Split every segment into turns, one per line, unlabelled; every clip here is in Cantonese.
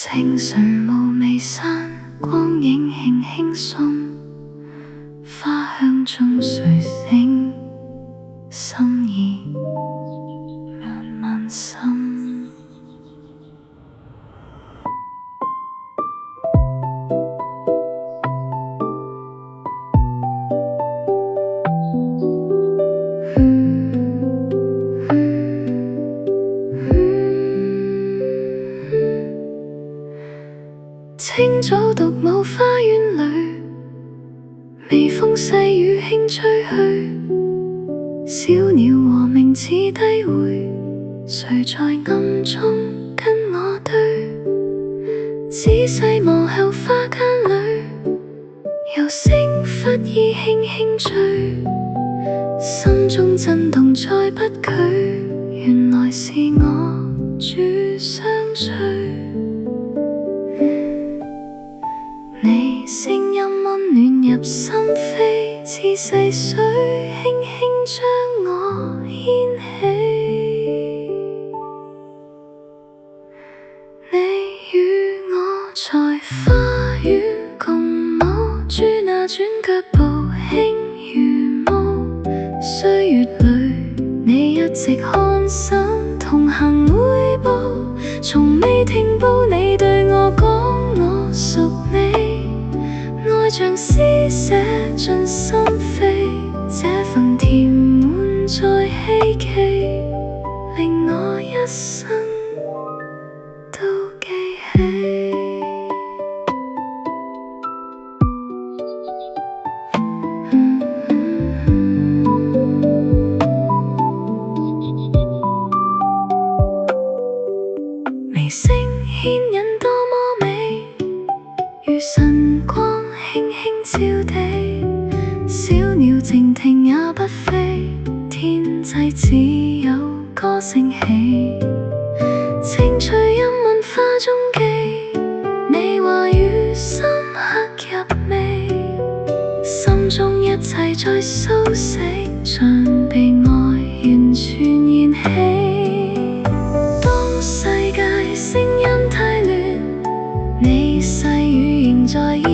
清晨無微散，光影輕輕送，花香中睡醒，心意慢慢深。清早獨舞花園裏，微風細雨輕吹去，小鳥和鳴似低回，誰在暗中跟我對？仔細望後花間裏，有聲拂衣輕輕醉，心中震動再不懼，原來是我主相隨。你聲音溫暖入心扉，似細水輕輕將我牽起。你與我在花園共舞，豬那轉腳步輕如霧，歲月裏你一直看守，同行每步，從未停步。你對我講我屬你，愛像詩寫進心扉，這份甜滿載希冀，令我一生都記起。微聲牽引多麼美，如晨光輕輕照地，小鳥靜聽也不飛，天際只有歌聲起。清脆音韻花中記，你話語深刻入微，心中一切在蘇醒，像被愛完全燃起。當世界聲音太亂，你細語仍在耳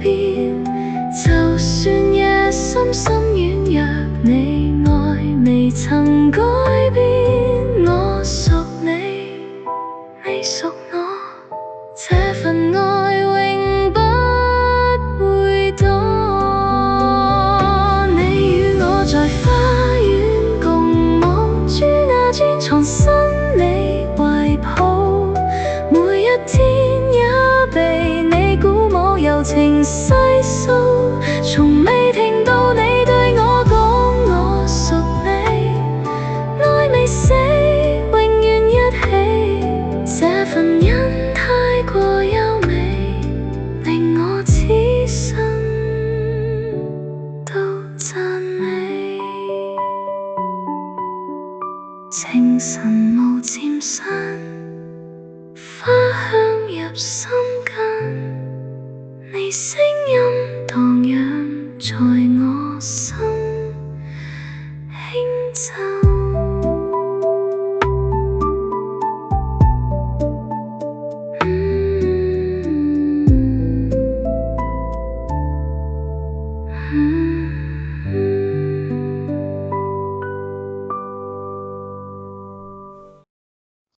邊，就算夜深深軟弱，你愛未曾改變。我屬你，你屬我，這份愛永不會躲。你與我在花園共舞，豬那專藏心你懷抱，每一天也被你鼓舞，柔情細數，從未停步。你對我講我屬你，愛未死，永遠一起，這份恩太過優美，令我此生都讚美。清晨霧漸散，花香入心間，你聲